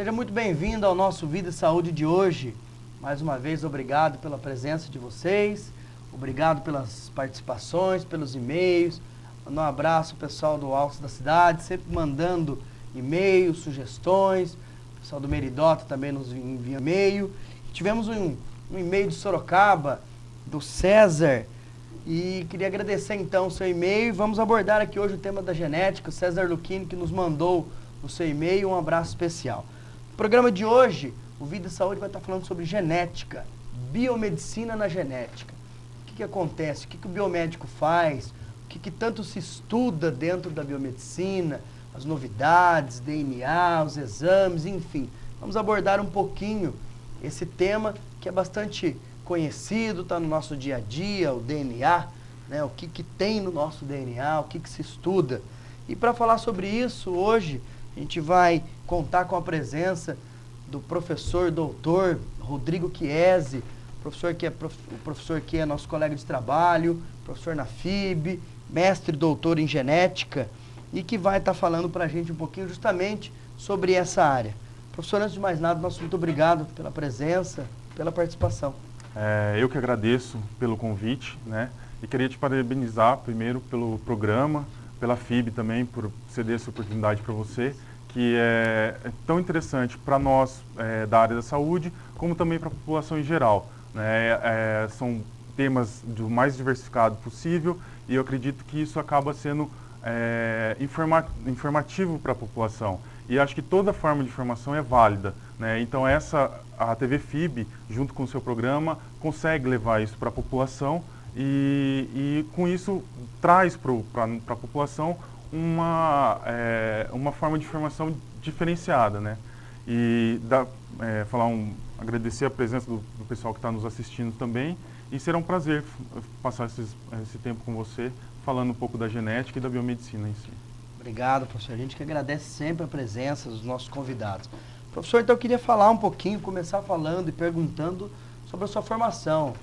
Seja muito bem-vindo ao nosso Vida e Saúde de hoje. Mais uma vez, obrigado pela presença de vocês, obrigado pelas participações, pelos e-mails. Mandar um abraço ao pessoal do Alto da Cidade, sempre mandando e-mails, sugestões. O pessoal do Meridota também nos envia e-mail. Tivemos um e-mail de Sorocaba, do César, e queria agradecer então o seu e-mail. Vamos abordar aqui hoje o tema da genética. O César Luchini que nos mandou o seu e-mail, um abraço especial. No programa de hoje, o Vida e Saúde vai estar falando sobre genética, biomedicina na genética. O que acontece? O que o biomédico faz? O que tanto se estuda dentro da biomedicina? As novidades, DNA, os exames, enfim. Vamos abordar um pouquinho esse tema que é bastante conhecido, está no nosso dia a dia, o DNA, né? O que tem no nosso DNA, o que se estuda. E para falar sobre isso, hoje a gente vai contar com a presença do professor doutor Rodrigo Chiesi, o professor que é nosso colega de trabalho, professor na FIB, mestre e doutor em genética, e que vai estar falando para a gente um pouquinho justamente sobre essa área. Professor, antes de mais nada, nosso muito obrigado pela presença, pela participação. Eu que agradeço pelo convite, né? E queria te parabenizar primeiro pelo programa, pela FIB também, por ceder essa oportunidade para você, que é tão interessante para nós da área da saúde, como também para a população em geral, né? São temas do mais diversificado possível e eu acredito que isso acaba sendo informativo para a população. E acho que toda forma de informação é válida, né? Então a TV FIB, junto com o seu programa, consegue levar isso para a população e com isso traz para a população uma forma de informação diferenciada, né? E agradecer a presença do pessoal que está nos assistindo também e será um prazer passar esse tempo com você, falando um pouco da genética e da biomedicina em si. Obrigado, professor. A gente que agradece sempre a presença dos nossos convidados. Professor, então eu queria falar um pouquinho, começar falando e perguntando sobre a sua formação.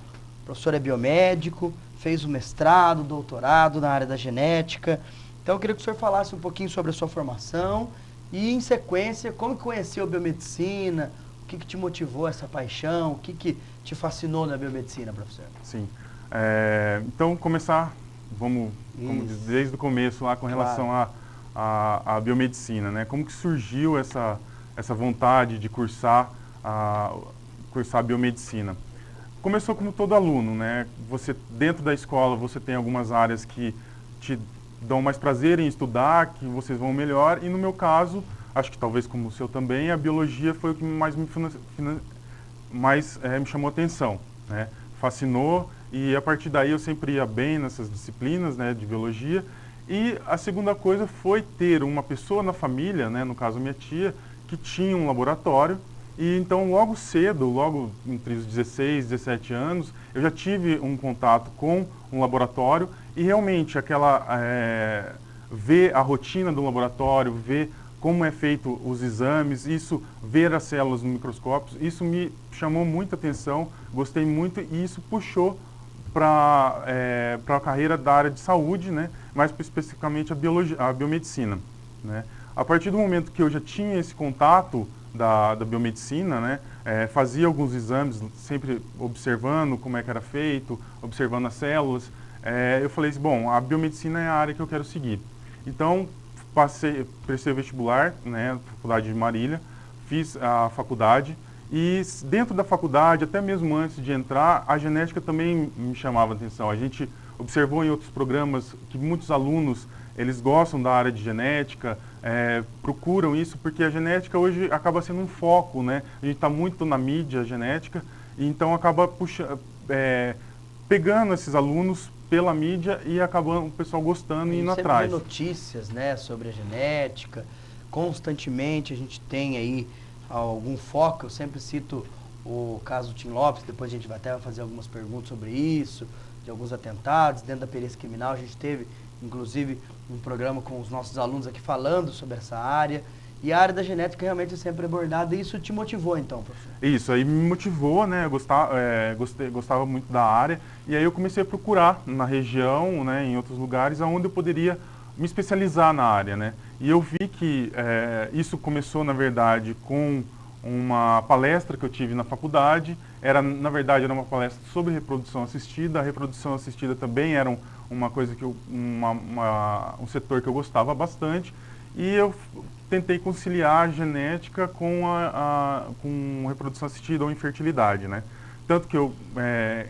O professor é biomédico, fez o mestrado, doutorado na área da genética. Então eu queria que o senhor falasse um pouquinho sobre a sua formação e, em sequência, como que conheceu a biomedicina, o que te motivou essa paixão, o que te fascinou na biomedicina, professor? Sim. Então, vamos desde o começo lá com relação à biomedicina, né? Como que surgiu essa vontade de cursar a biomedicina? Começou como todo aluno, né? Dentro da escola, você tem algumas áreas que te dão mais prazer em estudar, que vocês vão melhor, e no meu caso, acho que talvez como o seu também, a biologia foi o que mais me chamou a atenção, né? Fascinou, e a partir daí eu sempre ia bem nessas disciplinas, né, de biologia. E a segunda coisa foi ter uma pessoa na família, né, no caso minha tia, que tinha um laboratório. E então logo cedo, logo entre os 16, 17 anos, eu já tive um contato com um laboratório e realmente ver a rotina do laboratório, ver como é feito os exames, ver as células no microscópio, isso me chamou muita atenção, gostei muito e isso puxou para a carreira da área de saúde, né? Mais especificamente a biomedicina, né? A partir do momento que eu já tinha esse contato da biomedicina, né? Fazia alguns exames, sempre observando como é que era feito, observando as células, eu falei assim, bom, a biomedicina é a área que eu quero seguir. Então, prestei o vestibular, né? Faculdade de Marília, fiz a faculdade. E dentro da faculdade, até mesmo antes de entrar, a genética também me chamava a atenção. A gente observou em outros programas que muitos alunos, eles gostam da área de genética, procuram isso, porque a genética hoje acaba sendo um foco, né? A gente está muito na mídia genética, e então acaba pegando esses alunos pela mídia e acabando o pessoal gostando e indo atrás. Sempre vê notícias, né, sobre a genética, constantemente a gente tem aí algum foco. Eu sempre cito o caso do Tim Lopes, depois a gente vai até fazer algumas perguntas sobre isso, de alguns atentados dentro da perícia criminal. A gente teve, inclusive, um programa com os nossos alunos aqui falando sobre essa área. E a área da genética realmente é sempre abordada, e isso te motivou então, professor? Isso, aí me motivou, né? Eu gostava muito da área, e aí eu comecei a procurar na região, né, em outros lugares, onde eu poderia me especializar na área, né? E eu vi que isso começou, na verdade, com uma palestra que eu tive na faculdade. Na verdade, era uma palestra sobre reprodução assistida. A reprodução assistida também era uma coisa que um setor que eu gostava bastante. E eu tentei conciliar a genética com reprodução assistida ou infertilidade, né? Tanto que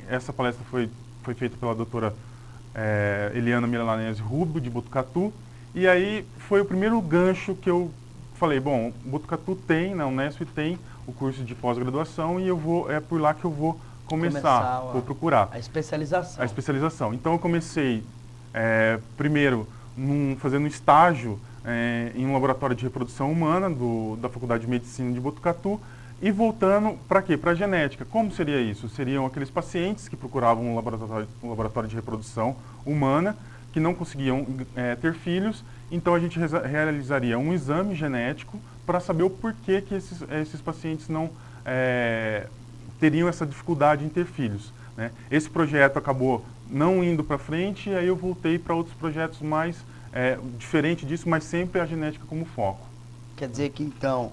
essa palestra foi feita pela doutora Eliana Milanese Rubio, de Botucatu. E aí foi o primeiro gancho que eu falei, bom, Botucatu tem, na Unesp tem o curso de pós-graduação e é por lá que eu vou vou procurar. A especialização. A especialização. Então eu comecei primeiro fazendo um estágio em um laboratório de reprodução humana da Faculdade de Medicina de Botucatu e voltando para quê? Para a genética. Como seria isso? Seriam aqueles pacientes que procuravam um laboratório de reprodução humana, que não conseguiam ter filhos, então a gente realizaria um exame genético para saber o porquê que esses pacientes não teriam essa dificuldade em ter filhos, né? Esse projeto acabou não indo para frente e aí eu voltei para outros projetos mais diferente disso, mas sempre a genética como foco. Quer dizer que então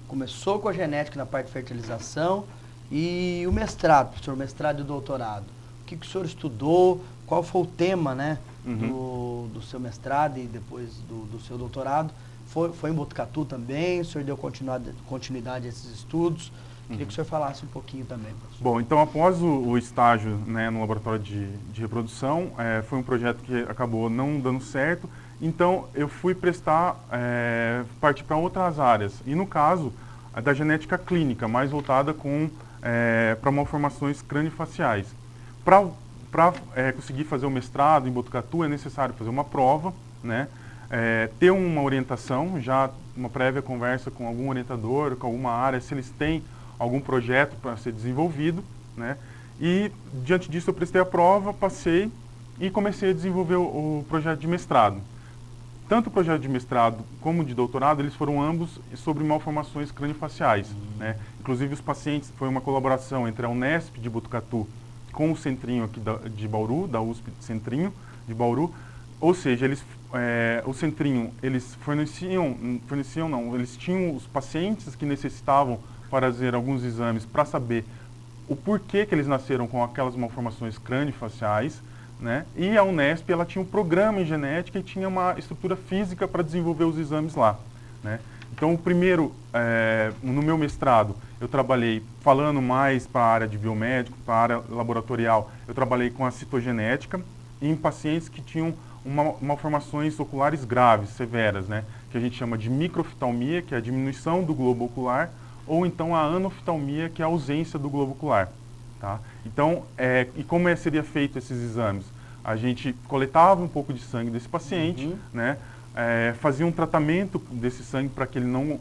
começou com a genética na parte de fertilização e o mestrado, professor, mestrado e doutorado. O que o senhor estudou? Qual foi o tema, né, do seu mestrado e depois do seu doutorado? Foi em Botucatu também? O senhor deu continuidade a esses estudos? Queria que o senhor falasse um pouquinho também, professor. Bom, então após o estágio, né, no laboratório de reprodução, foi um projeto que acabou não dando certo, então eu fui partir para outras áreas, e no caso da genética clínica, mais voltada para malformações craniofaciais. Para conseguir fazer o mestrado em Botucatu é necessário fazer uma prova, né, ter uma orientação, já uma prévia conversa com algum orientador, com alguma área, se eles têm algum projeto para ser desenvolvido, né? E diante disso eu prestei a prova, passei e comecei a desenvolver o projeto de mestrado. Tanto o projeto de mestrado como de doutorado, eles foram ambos sobre malformações craniofaciais, né? Inclusive os pacientes, foi uma colaboração entre a Unesp de Botucatu com o Centrinho aqui de Bauru, da USP Centrinho de Bauru, ou seja, o Centrinho, eles eles tinham os pacientes que necessitavam fazer alguns exames para saber o porquê que eles nasceram com aquelas malformações craniofaciais, né? E a Unesp, ela tinha um programa em genética e tinha uma estrutura física para desenvolver os exames lá, né? Então, no meu mestrado, eu trabalhei falando mais para a área de biomédico, para a área laboratorial, eu trabalhei com a citogenética em pacientes que tinham malformações oculares graves, severas, né? Que a gente chama de microftalmia, que é a diminuição do globo ocular, ou então a anoftalmia, que é a ausência do globo ocular, tá? Então, e como seria feito esses exames? A gente coletava um pouco de sangue desse paciente, né? Fazia um tratamento desse sangue para que ele não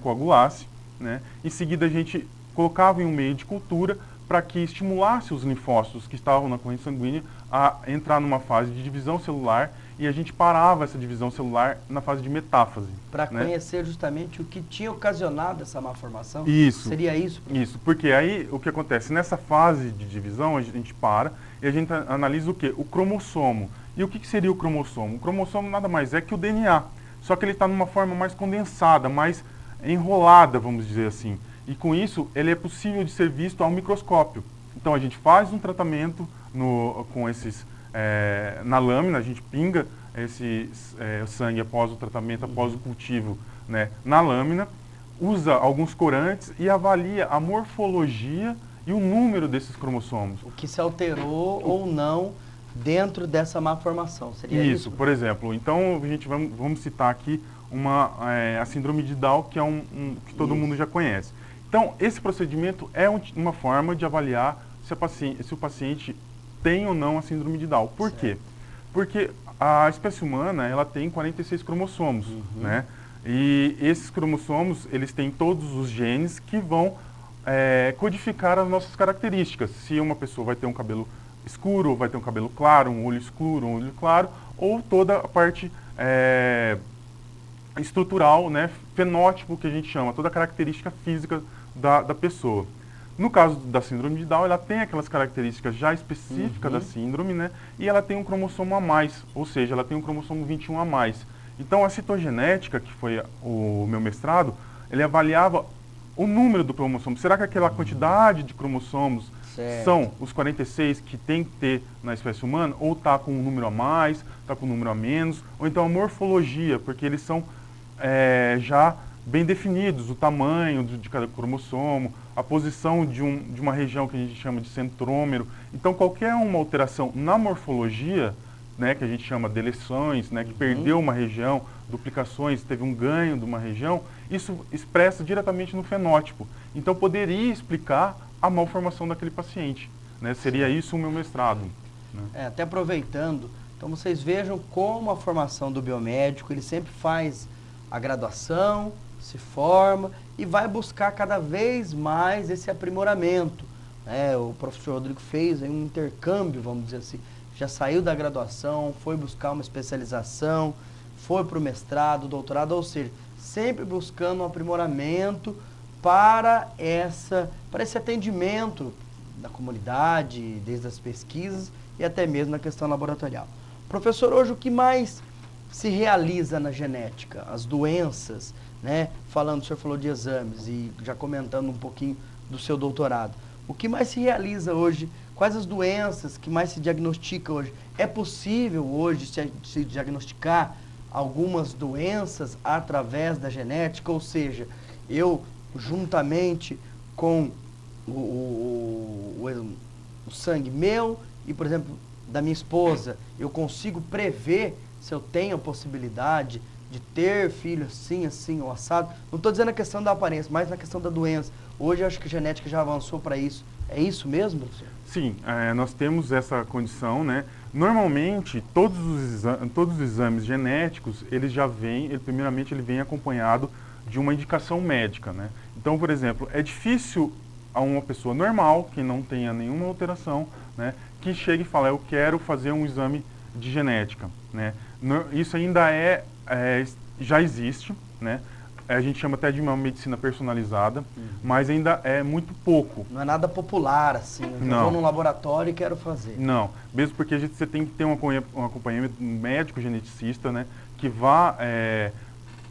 coagulasse, né? Em seguida, a gente colocava em um meio de cultura para que estimulasse os linfócitos que estavam na corrente sanguínea a entrar numa fase de divisão celular, e a gente parava essa divisão celular na fase de metáfase. Para conhecer justamente o que tinha ocasionado essa malformação? Isso. Seria isso? Isso, porque aí o que acontece? Nessa fase de divisão, a gente para e a gente analisa o quê? O cromossomo. E o que seria o cromossomo? O cromossomo nada mais é que o DNA, só que ele está numa forma mais condensada, mais enrolada, vamos dizer assim. E com isso, ele é possível de ser visto ao microscópio. Então a gente faz um tratamento com esses... na lâmina, a gente pinga esse sangue após o tratamento, após o cultivo, né, na lâmina, usa alguns corantes e avalia a morfologia e o número desses cromossomos. O que se alterou ou não dentro dessa malformação, seria isso? Por exemplo, então vamos citar aqui a síndrome de Down, que é que todo mundo já conhece. Então, esse procedimento é uma forma de avaliar se o paciente tem ou não a síndrome de Down. Por quê? Porque a espécie humana, ela tem 46 cromossomos, né? E esses cromossomos, eles têm todos os genes que vão codificar as nossas características. Se uma pessoa vai ter um cabelo escuro, ou vai ter um cabelo claro, um olho escuro, um olho claro, ou toda a parte estrutural, né, fenótipo que a gente chama, toda a característica física da pessoa. No caso da síndrome de Down, ela tem aquelas características já específicas da síndrome, né? E ela tem um cromossomo a mais, ou seja, ela tem um cromossomo 21 a mais. Então, a citogenética, que foi o meu mestrado, ele avaliava o número do cromossomo. Será que aquela quantidade de cromossomos são os 46 que tem que ter na espécie humana? Ou está com um número a mais, está com um número a menos? Ou então a morfologia, porque eles são já bem definidos, o tamanho de cada cromossomo, a posição de uma região que a gente chama de centrômero. Então, qualquer uma alteração na morfologia, né, que a gente chama de deleções, né, que perdeu uma região, duplicações, teve um ganho de uma região, isso expressa diretamente no fenótipo. Então, poderia explicar a malformação daquele paciente, né? Seria isso o meu mestrado. Né? Até aproveitando, então vocês vejam como a formação do biomédico, ele sempre faz a graduação, se forma e vai buscar cada vez mais esse aprimoramento. O professor Rodrigo fez aí um intercâmbio, vamos dizer assim, já saiu da graduação, foi buscar uma especialização, foi para o mestrado, doutorado, ou seja, sempre buscando um aprimoramento para esse atendimento da comunidade, desde as pesquisas e até mesmo na questão laboratorial. Professor, hoje o que mais se realiza na genética? As doenças, né? Falando, o senhor falou de exames e já comentando um pouquinho do seu doutorado. O que mais se realiza hoje? Quais as doenças que mais se diagnostica hoje? É possível hoje se diagnosticar algumas doenças através da genética? Ou seja, eu, juntamente com o sangue meu e, por exemplo, da minha esposa, eu consigo prever se eu tenho a possibilidade de ter filho assim ou assado. Não estou dizendo a questão da aparência, mas na questão da doença. Hoje eu acho que a genética já avançou para isso. É isso mesmo, professor? Sim, nós temos essa condição, né? Normalmente, todos os exames genéticos, eles já vêm, primeiramente ele vem acompanhado de uma indicação médica, né? Então, por exemplo, é difícil a uma pessoa normal, que não tenha nenhuma alteração, né, que chegue e fale, eu quero fazer um exame de genética, né? Isso ainda já existe, né? A gente chama até de uma medicina personalizada, mas ainda é muito pouco. Não é nada popular, assim. Eu vou num laboratório e quero fazer. Não, mesmo porque você tem que ter um acompanhamento médico geneticista, né, que vá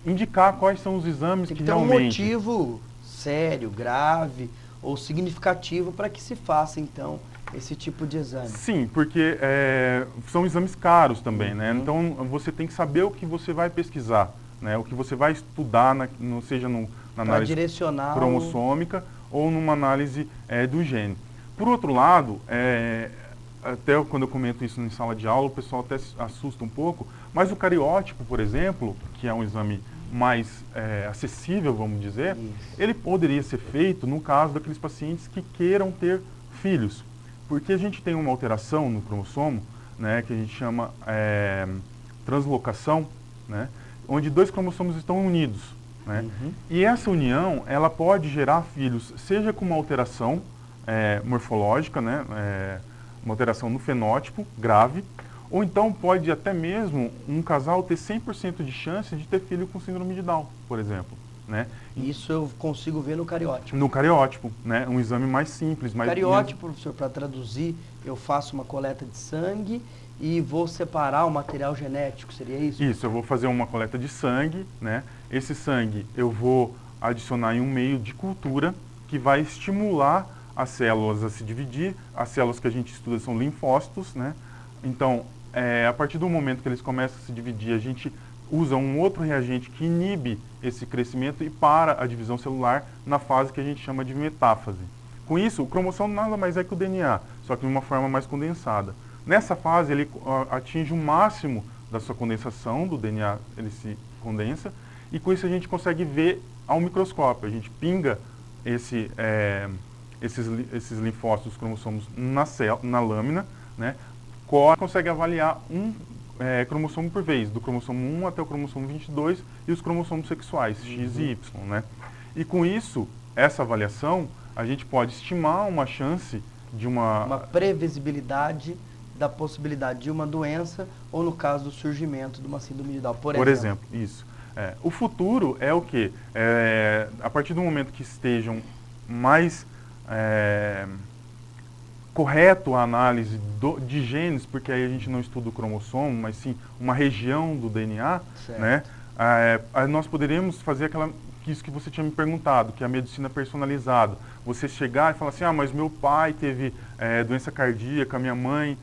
indicar quais são os exames que realmente... Tem que ter um motivo sério, grave ou significativo para que se faça, então, esse tipo de exame. Sim, porque são exames caros também, né? Então, você tem que saber o que você vai pesquisar. Né, o que você vai estudar, seja na análise cromossômica ou numa análise do gene. Por outro lado, até quando eu comento isso em sala de aula, o pessoal até se assusta um pouco, mas o cariótipo, por exemplo, que é um exame mais acessível, vamos dizer, ele poderia ser feito no caso daqueles pacientes que queiram ter filhos. Porque a gente tem uma alteração no cromossomo, né, que a gente chama translocação, né, onde dois cromossomos estão unidos, né? E essa união, ela pode gerar filhos, seja com uma alteração morfológica, né? Uma alteração no fenótipo grave, ou então pode até mesmo um casal ter 100% de chance de ter filho com síndrome de Down, por exemplo. Né? Isso eu consigo ver no cariótipo. No cariótipo, né? Um exame mais simples. Mais cariótipo, professor, para traduzir, eu faço uma coleta de sangue e vou separar o material genético, seria isso? Isso, eu vou fazer uma coleta de sangue, né? Esse sangue eu vou adicionar em um meio de cultura que vai estimular as células a se dividir. As células que a gente estuda são linfócitos, né? Então, a partir do momento que eles começam a se dividir, a gente usa um outro reagente que inibe esse crescimento e para a divisão celular na fase que a gente chama de metáfase. Com isso, o cromossomo nada mais é que o DNA, só que de uma forma mais condensada. Nessa fase, ele atinge o máximo da sua condensação, do DNA ele se condensa, e com isso a gente consegue ver ao microscópio. A gente pinga esses linfócitos, cromossomos na lâmina, né? Consegue avaliar um cromossomo por vez, do cromossomo 1 até o cromossomo 22, e os cromossomos sexuais, X e Y, né? E com isso, essa avaliação, a gente pode estimar uma chance de uma previsibilidade da possibilidade de uma doença ou, no caso, do surgimento de uma síndrome de Down, por exemplo. Isso. O futuro é o quê? A partir do momento que estejam mais correto a análise de genes, porque aí a gente não estuda o cromossomo, mas sim uma região do DNA, né? Nós poderíamos fazer isso que você tinha me perguntado, que é a medicina personalizada. Você chegar e falar assim, mas meu pai teve doença cardíaca, minha mãe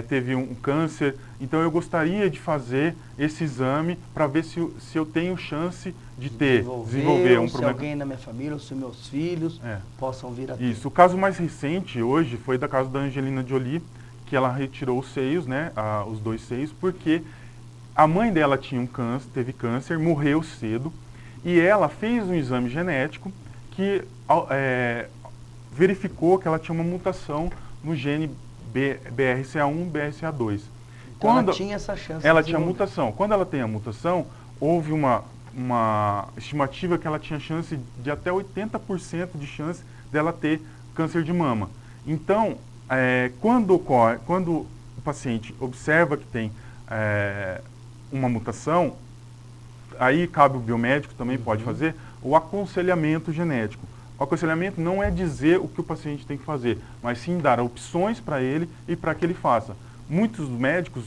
teve um câncer, então eu gostaria de fazer esse exame para ver se eu tenho chance de desenvolver um se problema. alguém na minha família, ou se meus filhos possam vir a ter. Isso. O caso mais recente hoje foi da caso da Angelina Jolie, que ela retirou os seios, né, os 2 seios, porque a mãe dela teve câncer, morreu cedo, e ela fez um exame genético que verificou que ela tinha uma mutação no gene BRCA1, BRCA2. Então ela tinha essa chance. Ela tinha mutação. Quando ela tem a mutação, houve uma estimativa que ela tinha chance de até 80% de chance dela ter câncer de mama. Então, quando o paciente observa que tem uma mutação, aí cabe o biomédico também pode fazer o aconselhamento genético. O aconselhamento não é dizer o que o paciente tem que fazer, mas sim dar opções para ele e para que ele faça. Muitos médicos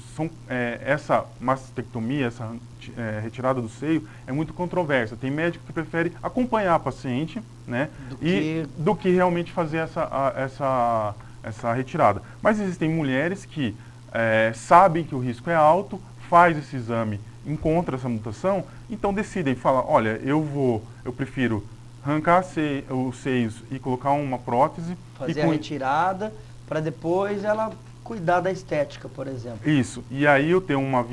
essa mastectomia, essa retirada do seio é muito controversa. Tem médico que prefere acompanhar a paciente, né, do que realmente fazer essa retirada. Mas existem mulheres que sabem que o risco é alto, faz esse exame, encontra essa mutação, então decidem falar, olha, eu prefiro arrancar os seios e colocar uma prótese. Fazer a retirada para depois ela cuidar da estética, por exemplo. Isso. E aí eu tenho uma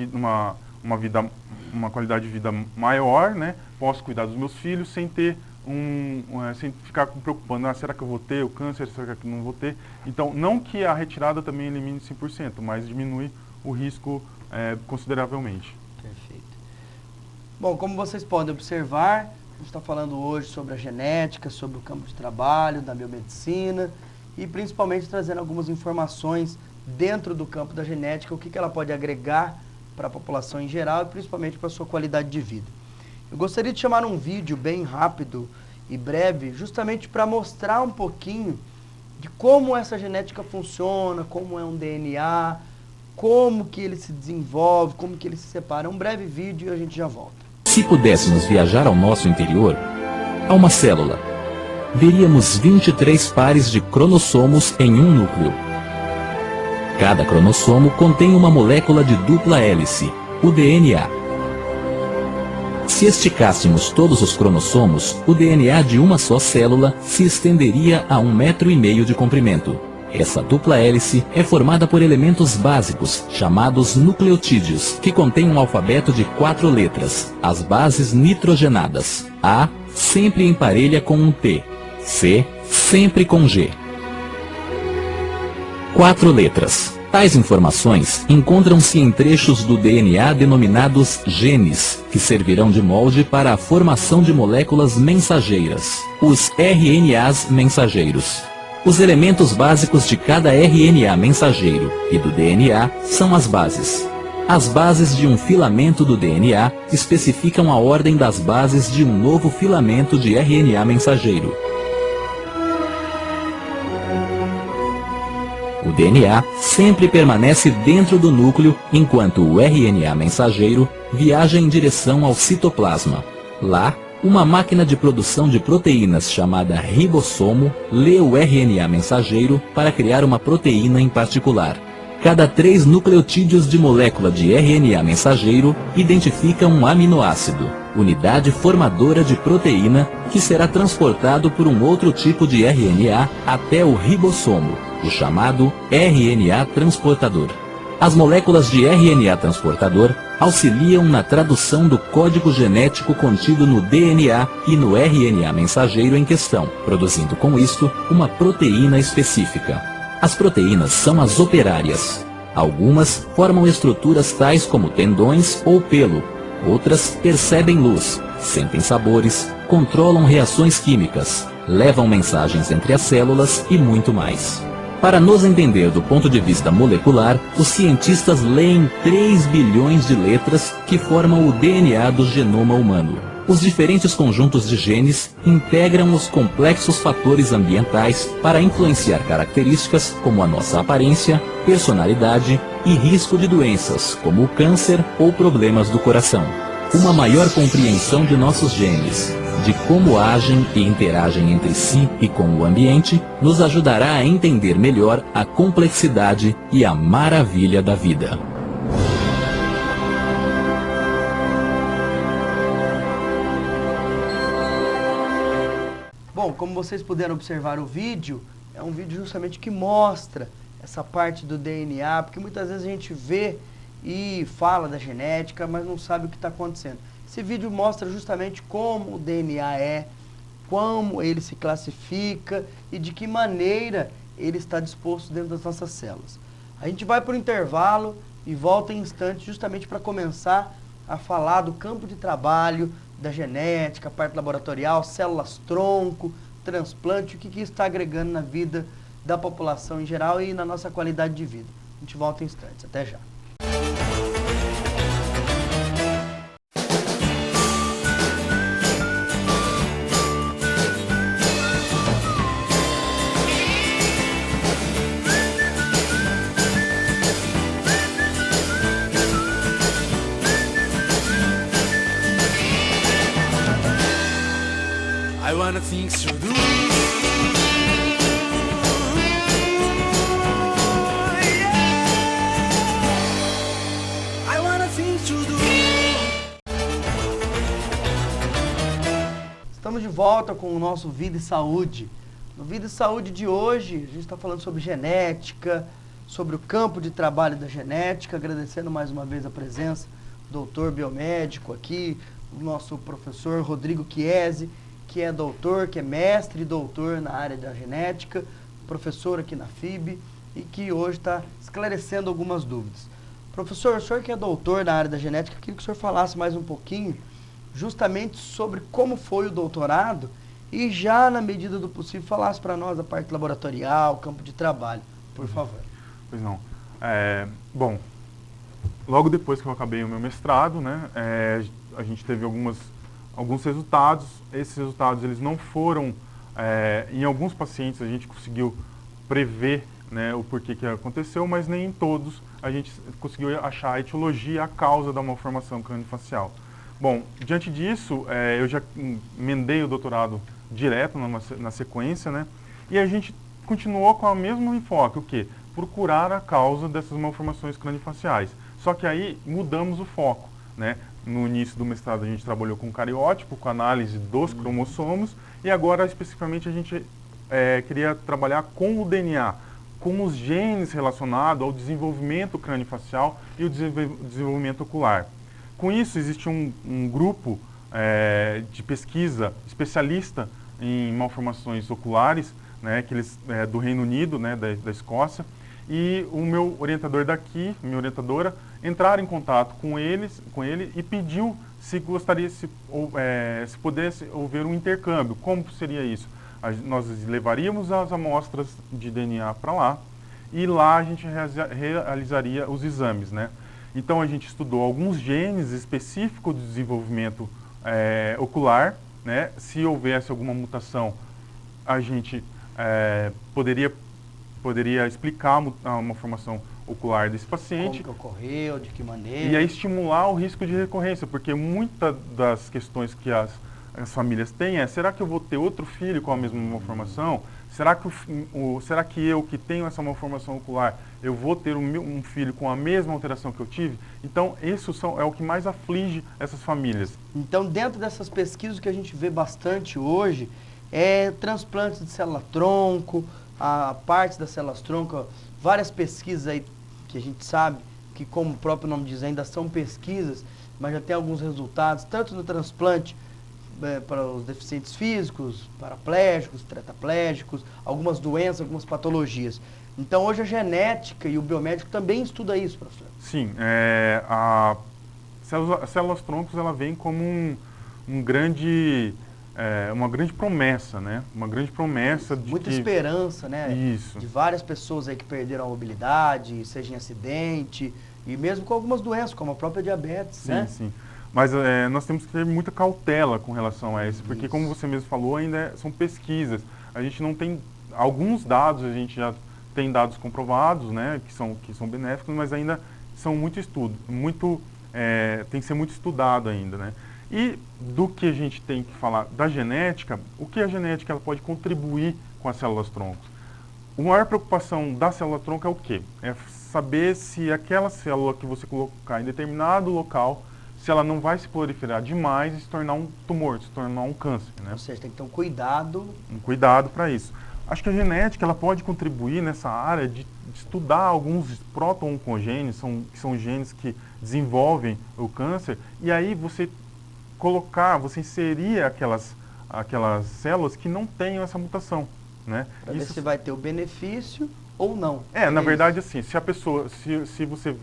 qualidade de vida maior, né? Posso cuidar dos meus filhos sem ter sem ficar me preocupando, será que eu vou ter o câncer, será que não vou ter? Então, não que a retirada também elimine 100%, mas diminui o risco consideravelmente. Perfeito. Bom, como vocês podem observar, a gente está falando hoje sobre a genética, sobre o campo de trabalho, da biomedicina e principalmente trazendo algumas informações dentro do campo da genética, o que ela pode agregar para a população em geral e principalmente para a sua qualidade de vida. Eu gostaria de chamar um vídeo bem rápido e breve, justamente para mostrar um pouquinho de como essa genética funciona, como é um DNA, como que ele se desenvolve, como que ele se separa. Um breve vídeo e a gente já volta. Se pudéssemos viajar ao nosso interior, a uma célula, veríamos 23 pares de cromossomos em um núcleo. Cada cromossomo contém uma molécula de dupla hélice, o DNA. Se esticássemos todos os cromossomos, o DNA de uma só célula se estenderia a 1,5 metro de comprimento. Essa dupla hélice é formada por elementos básicos, chamados nucleotídeos, que contêm um alfabeto de 4 letras, as bases nitrogenadas. A sempre emparelha com um T, C sempre com G. 4 letras. Tais informações encontram-se em trechos do DNA denominados genes, que servirão de molde para a formação de moléculas mensageiras, os RNAs mensageiros. Os elementos básicos de cada RNA mensageiro e do DNA são as bases. As bases de um filamento do DNA especificam a ordem das bases de um novo filamento de RNA mensageiro. O DNA sempre permanece dentro do núcleo, enquanto o RNA mensageiro viaja em direção ao citoplasma. Lá, uma máquina de produção de proteínas chamada ribossomo lê o RNA mensageiro para criar uma proteína em particular. Cada 3 nucleotídeos de molécula de RNA mensageiro identifica um aminoácido, unidade formadora de proteína, que será transportado por um outro tipo de RNA até o ribossomo, o chamado RNA transportador. As moléculas de RNA transportador auxiliam na tradução do código genético contido no DNA e no RNA mensageiro em questão, produzindo com isto uma proteína específica. As proteínas são as operárias. Algumas formam estruturas tais como tendões ou pelo. Outras percebem luz, sentem sabores, controlam reações químicas, levam mensagens entre as células e muito mais. Para nos entender do ponto de vista molecular, os cientistas leem 3 bilhões de letras que formam o DNA do genoma humano. Os diferentes conjuntos de genes integram os complexos fatores ambientais para influenciar características como a nossa aparência, personalidade e risco de doenças, como o câncer ou problemas do coração. Uma maior compreensão de nossos genes, de como agem e interagem entre si e com o ambiente, nos ajudará a entender melhor a complexidade e a maravilha da vida. Bom, como vocês puderam observar o vídeo, é um vídeo justamente que mostra essa parte do DNA, porque muitas vezes a gente vê e fala da genética, mas não sabe o que está acontecendo. Esse vídeo mostra justamente como o DNA é, como ele se classifica e de que maneira ele está disposto dentro das nossas células. A gente vai para o intervalo e volta em instantes justamente para começar a falar do campo de trabalho, da genética, parte laboratorial, células-tronco, transplante, o que isso está agregando na vida da população em geral e na nossa qualidade de vida. A gente volta em instantes. Até já. I wanna things to do. I wanna things to do. Estamos de volta com o nosso Vida e Saúde. No Vida e Saúde de hoje, a gente está falando sobre genética, sobre o campo de trabalho da genética, agradecendo mais uma vez a presença do doutor biomédico aqui, o nosso professor Rodrigo Chiesi, que é doutor, que é mestre e doutor na área da genética, professor aqui na FIB e que hoje está esclarecendo algumas dúvidas. Professor, o senhor que é doutor na área da genética, eu queria que o senhor falasse mais um pouquinho justamente sobre como foi o doutorado e já, na medida do possível, falasse para nós a parte laboratorial, campo de trabalho, por favor. Pois não. Bom, logo depois que eu acabei o meu mestrado, né, a gente teve alguns resultados. Esses resultados eles não foram, em alguns pacientes a gente conseguiu prever, né, o porquê que aconteceu, mas nem em todos a gente conseguiu achar a etiologia, a causa da malformação craniofacial. Bom, diante disso, eu já emendei o doutorado direto na sequência, né, e a gente continuou com o mesmo enfoque, o quê? Procurar a causa dessas malformações craniofaciais. Só que aí mudamos o foco, né? No início do mestrado a gente trabalhou com cariótipo, com análise dos cromossomos, e agora especificamente a gente queria trabalhar com o DNA, com os genes relacionados ao desenvolvimento craniofacial e o desenvolvimento ocular. Com isso existe um grupo de pesquisa especialista em malformações oculares, né, que eles, do Reino Unido, né, da Escócia, e o meu orientador daqui, minha orientadora, entraram em contato com ele e pediu se gostaria, se pudesse haver um intercâmbio. Como seria isso? Nós levaríamos as amostras de DNA para lá e lá a gente realizaria os exames, né? Então a gente estudou alguns genes específicos de desenvolvimento ocular, né? Se houvesse alguma mutação, a gente poderia explicar a malformação ocular desse paciente. Como que ocorreu, de que maneira. E aí estimular o risco de recorrência, porque muitas das questões que as famílias têm será que eu vou ter outro filho com a mesma malformação? Será que eu que tenho essa malformação ocular, eu vou ter um filho com a mesma alteração que eu tive? Então, isso é o que mais aflige essas famílias. Então, dentro dessas pesquisas que a gente vê bastante hoje, transplantes de célula-tronco, a parte das células-tronco, várias pesquisas aí que a gente sabe que, como o próprio nome diz, ainda são pesquisas, mas já tem alguns resultados, tanto no transplante para os deficientes físicos, paraplégicos, tetraplégicos, algumas doenças, algumas patologias. Então, hoje a genética e o biomédico também estuda isso, professor. Sim, as células-troncos ela vem como uma grande promessa, né? Uma grande promessa de muita esperança, né? Isso. De várias pessoas aí que perderam a mobilidade, seja em acidente, e mesmo com algumas doenças, como a própria diabetes, sim, né? Sim. Mas nós temos que ter muita cautela com relação a isso, porque como você mesmo falou, ainda são pesquisas. A gente não tem alguns dados, a gente já tem dados comprovados, né, que são benéficos, mas ainda são muito estudo, tem que ser muito estudado ainda, né. E do que a gente tem que falar da genética, o que a genética ela pode contribuir com as células-tronco? A maior preocupação da célula-tronco é o quê? É saber se aquela célula que você colocar em determinado local, se ela não vai se proliferar demais e se tornar um tumor, se tornar um câncer, né? Ou seja, tem que ter um cuidado. Um cuidado para isso. Acho que a genética ela pode contribuir nessa área de estudar alguns proto-oncogenes, que são genes que desenvolvem o câncer, e aí você inserir aquelas células que não tenham essa mutação, né? Para ver se vai ter o benefício ou não. Na verdade, assim, se a pessoa, se você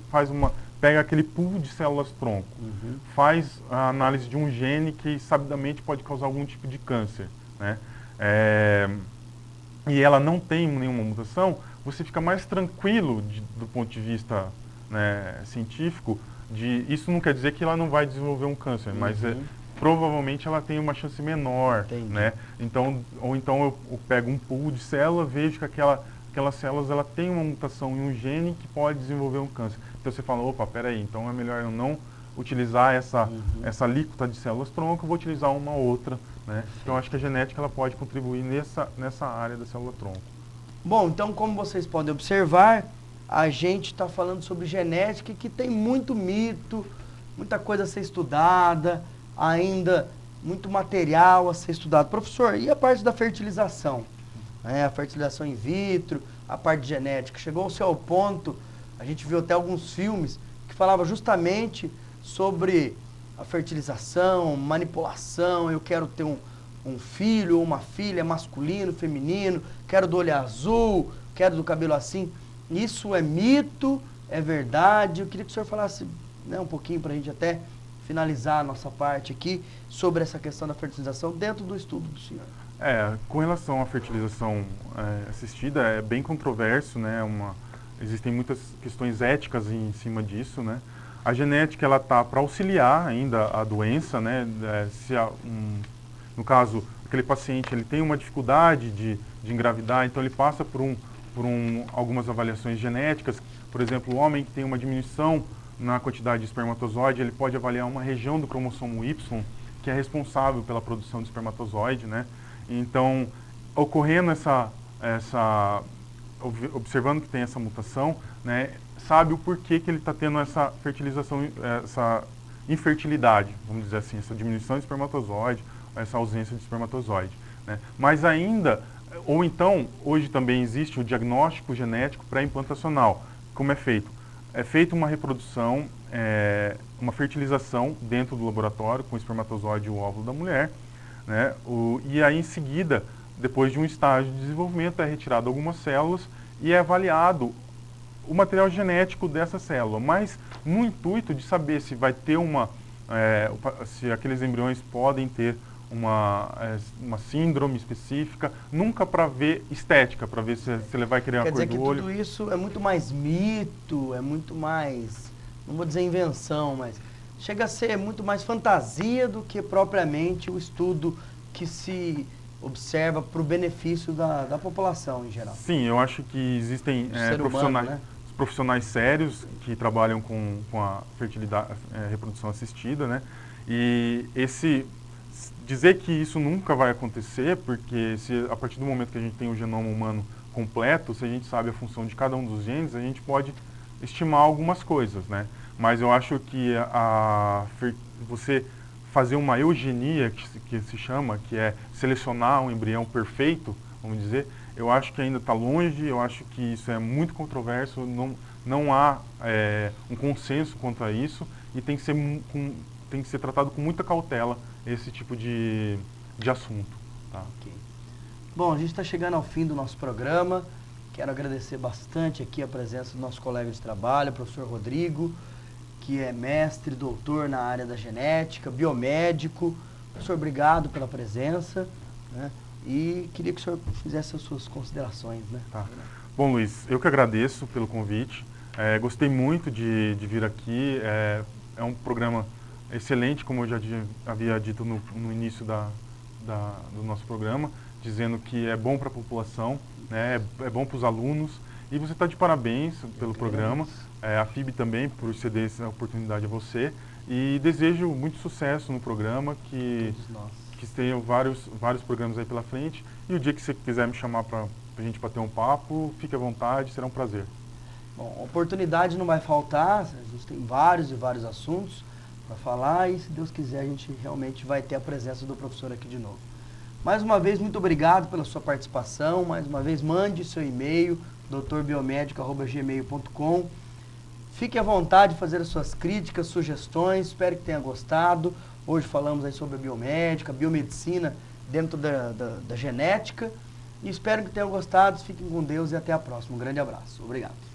pega aquele pool de células-tronco, faz a análise de um gene que sabidamente pode causar algum tipo de câncer, né? E ela não tem nenhuma mutação, você fica mais tranquilo do ponto de vista, né, científico. Isso não quer dizer que ela não vai desenvolver um câncer, mas provavelmente ela tem uma chance menor, né? Então eu pego um pool de célula, vejo que aquelas células ela tem uma mutação em um gene que pode desenvolver um câncer. Então você fala, opa, peraí, então é melhor eu não utilizar essa alíquota de células-tronco, eu vou utilizar uma outra, né? Então acho que a genética ela pode contribuir nessa área da célula-tronco. Bom, então como vocês podem observar, a gente está falando sobre genética que tem muito mito, muita coisa a ser estudada, ainda muito material a ser estudado. Professor, e a parte da fertilização? A fertilização in vitro, a parte genética, chegou-se ao ponto, a gente viu até alguns filmes que falavam justamente sobre a fertilização, manipulação, eu quero ter um filho ou uma filha masculino, feminino, quero do olho azul, quero do cabelo assim. Isso é mito, é verdade? Eu queria que o senhor falasse, né, um pouquinho para a gente até finalizar a nossa parte aqui sobre essa questão da fertilização dentro do estudo do senhor. Com relação à fertilização assistida, é bem controverso, né? Existem muitas questões éticas em cima disso, né? A genética ela tá para auxiliar ainda a doença, né? No caso, aquele paciente ele tem uma dificuldade de engravidar, então ele passa por algumas avaliações genéticas. Por exemplo, o homem que tem uma diminuição na quantidade de espermatozoide, ele pode avaliar uma região do cromossomo Y que é responsável pela produção de espermatozoide, né? Então, ocorrendo observando que tem essa mutação, né, sabe o porquê que ele está tendo essa fertilização, essa infertilidade, vamos dizer assim, essa diminuição de espermatozoide, essa ausência de espermatozoide, né? Mas ainda, ou então, hoje também existe o diagnóstico genético pré-implantacional. Como é feito? É feita uma reprodução, uma fertilização dentro do laboratório com o espermatozoide e o óvulo da mulher, né? E aí em seguida, depois de um estágio de desenvolvimento, é retirado algumas células e é avaliado o material genético dessa célula, mas no intuito de saber se vai ter se aqueles embriões podem ter uma síndrome específica, nunca para ver estética, para ver se ele vai querer a cor do olho. Quer dizer que tudo isso é muito mais mito, é muito mais, não vou dizer invenção, mas chega a ser muito mais fantasia do que propriamente o estudo que se observa para o benefício da população em geral. Sim, eu acho que existem profissionais sérios que trabalham com a fertilidade, reprodução assistida, né? E dizer que isso nunca vai acontecer, porque a partir do momento que a gente tem o genoma humano completo, se a gente sabe a função de cada um dos genes, a gente pode estimar algumas coisas, né? Mas eu acho que você fazer uma eugenia, que se chama, que é selecionar um embrião perfeito, vamos dizer, eu acho que ainda está longe, eu acho que isso é muito controverso, não há um consenso quanto a isso, e tem que ser tratado com muita cautela esse tipo de assunto. Tá? Okay. Bom, a gente está chegando ao fim do nosso programa. Quero agradecer bastante aqui a presença do nosso colega de trabalho, o professor Rodrigo, que é mestre, doutor na área da genética, biomédico. Professor, obrigado pela presença, né? E queria que o senhor fizesse as suas considerações, né? Tá. Bom, Luiz, eu que agradeço pelo convite. Gostei muito de vir aqui. É um programa excelente, como eu já havia dito no início do nosso programa, dizendo que é bom para a população, né, é bom para os alunos, e você está de parabéns pelo programa, a FIB também por ceder essa oportunidade a você, e desejo muito sucesso no programa, que tenham vários programas aí pela frente, e o dia que você quiser me chamar para a gente bater um papo, fique à vontade, será um prazer. Bom, oportunidade não vai faltar, a gente tem vários e vários assuntos para falar, e se Deus quiser a gente realmente vai ter a presença do professor aqui de novo. Mais uma vez, muito obrigado pela sua participação, mais uma vez mande seu e-mail, doutorbiomédico@gmail.com. Fique à vontade de fazer as suas críticas, sugestões, espero que tenha gostado. Hoje falamos aí sobre a biomédica, a biomedicina dentro da genética. E espero que tenham gostado, fiquem com Deus e até a próxima. Um grande abraço. Obrigado.